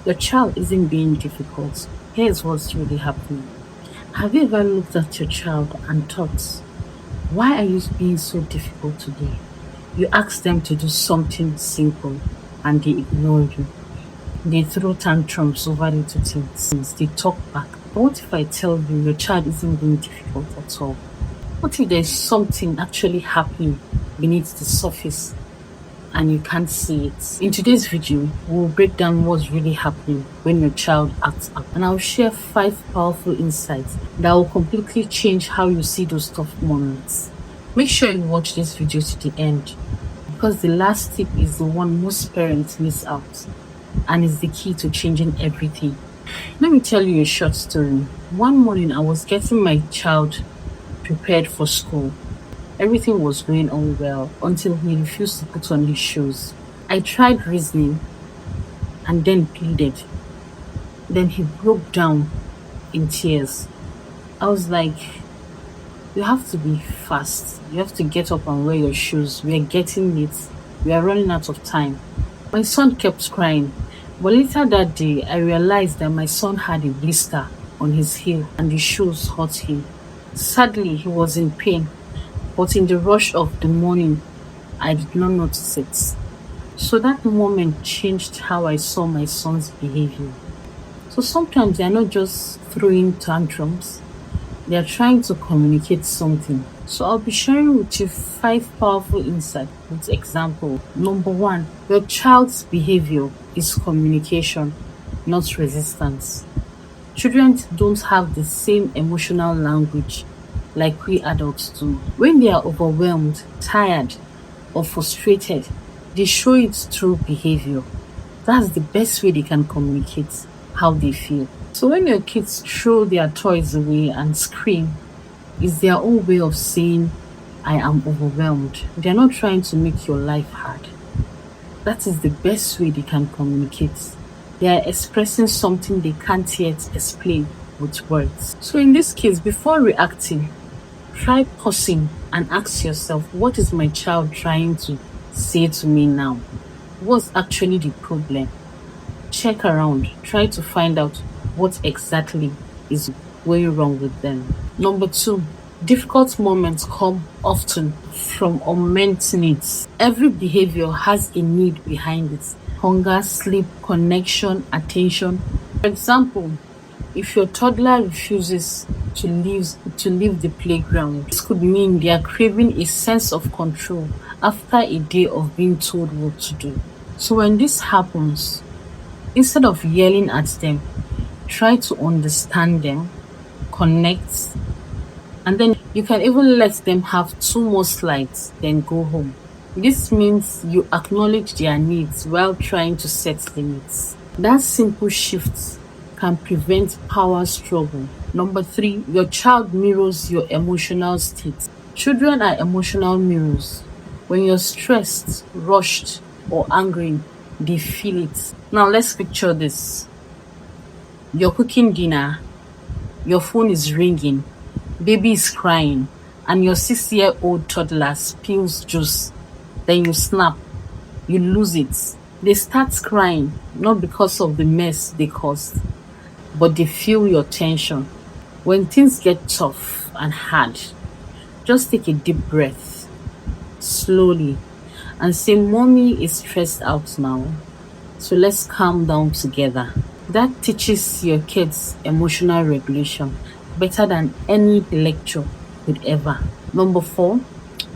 Your child isn't being difficult. Here's what's really happening. Have you ever looked at your child and thought, why are you being so difficult today? You ask them to do something simple and they ignore you. They throw tantrums over little things. They talk back. But what if I tell you your child isn't being difficult at all? What if there's something actually happening beneath the surface and you can't see it? In today's video, we'll break down what's really happening when your child acts up. And I'll share 5 powerful insights that will completely change how you see those tough moments. Make sure you watch this video to the end, because the last tip is the one most parents miss out and is the key to changing everything. Let me tell you a short story. One morning I was getting my child prepared for school. Everything was going on well until he refused to put on his shoes. I tried reasoning and then pleaded. Then he broke down in tears. I was like, you have to be fast. You have to get up and wear your shoes. We are getting late. We are running out of time. My son kept crying. But later that day, I realized that my son had a blister on his heel and the shoes hurt him. Sadly, he was in pain, but in the rush of the morning, I did not notice it. So that moment changed how I saw my son's behavior. So sometimes they are not just throwing tantrums, they are trying to communicate something. So I'll be sharing with you 5 powerful insights with example. Number 1, your child's behavior is communication, not resistance. Children don't have the same emotional language like we adults do. When they are overwhelmed, tired, or frustrated, they show it through behavior. That's the best way they can communicate how they feel. So when your kids throw their toys away and scream, it's their own way of saying, I am overwhelmed. They're not trying to make your life hard. That is the best way they can communicate. They are expressing something they can't yet explain with words. So in this case, before reacting, try pausing and ask yourself, what is my child trying to say to me now? What's actually the problem? Check around, try to find out what exactly is going wrong with them. Number 2, difficult moments come often from unmet needs. Every behavior has a need behind it. Hunger, sleep, connection, attention. For example, if your toddler refuses to leave the playground, this could mean they are craving a sense of control after a day of being told what to do. So when this happens, instead of yelling at them, try to understand them, connect, and then you can even let them have 2 more slides, then go home. This means you acknowledge their needs while trying to set limits. That simple shift can prevent power struggle. Number 3, your child mirrors your emotional state. Children are emotional mirrors. When you're stressed, rushed, or angry, they feel it. Now let's picture this. You're cooking dinner, your phone is ringing, baby is crying, and your 6-year-old toddler spills juice. Then you snap, you lose it. They start crying, not because of the mess they caused, but they feel your tension. When things get tough and hard, just take a deep breath, slowly, and say, Mommy is stressed out now, so let's calm down together. That teaches your kids emotional regulation better than any lecture could ever. Number 4,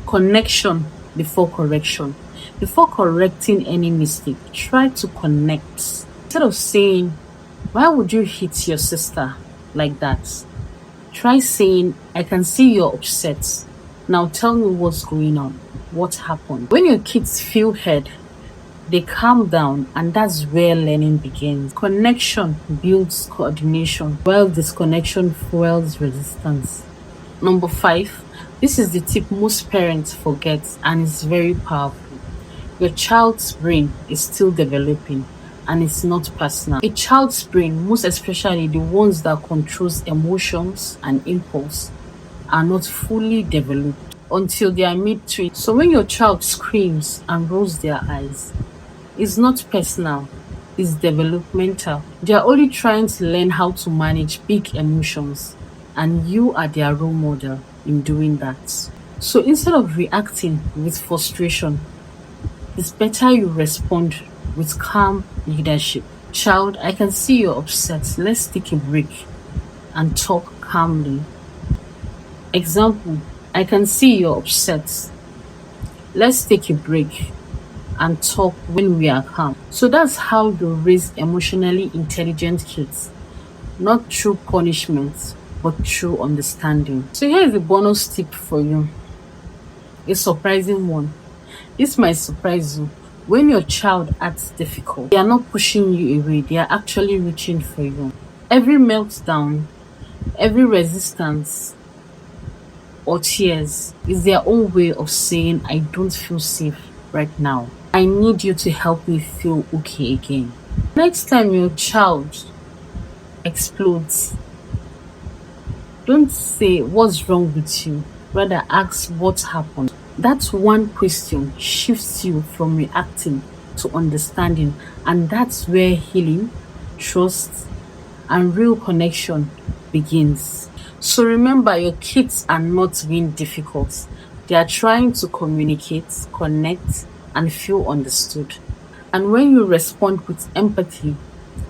connection before correction. Before correcting any mistake, try to connect. Instead of saying, why would you hit your sister like that? Try saying, I can see you're upset. Now tell me what's going on. What happened? When your kids feel heard, they calm down, and that's where learning begins. Connection builds coordination, while disconnection fuels resistance. Number 5, this is the tip most parents forget, and it's very powerful. Your child's brain is still developing, and it's not personal. A child's brain, most especially the ones that controls emotions and impulse, are not fully developed until they are mid-20s. So when your child screams and rolls their eyes, it's not personal. is developmental. They are only trying to learn how to manage big emotions, and you are their role model in doing that. So instead of reacting with frustration, it's better you respond with calm leadership. Child, I can see you're upset. Let's take a break and talk calmly. Example, I can see you're upset. Let's take a break and talk when we are calm. So that's how you raise emotionally intelligent kids, not through punishment, but through understanding. So here is a bonus tip for you, a surprising one. This might surprise you. When your child acts difficult, they are not pushing you away, they are actually reaching for you. Every meltdown, every resistance or tears is their own way of saying, I don't feel safe right now. I need you to help me feel okay again. Next time your child explodes, don't say, what's wrong with you? Rather, ask what happened. That one question shifts you from reacting to understanding, and that's where healing, trust, and real connection begins. So remember, your kids are not being difficult. They are trying to communicate, connect, and feel understood. And when you respond with empathy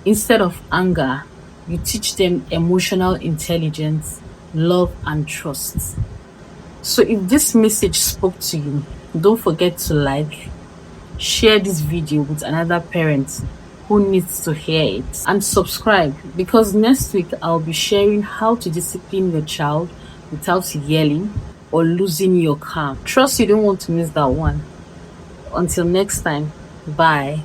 instead of anger, you teach them emotional intelligence, love, and trust. So if this message spoke to you, don't forget to like, share this video with another parent who needs to hear it, and subscribe, because next week I'll be sharing how to discipline your child without yelling or losing your calm. Trust you don't want to miss that one. Until next time, bye.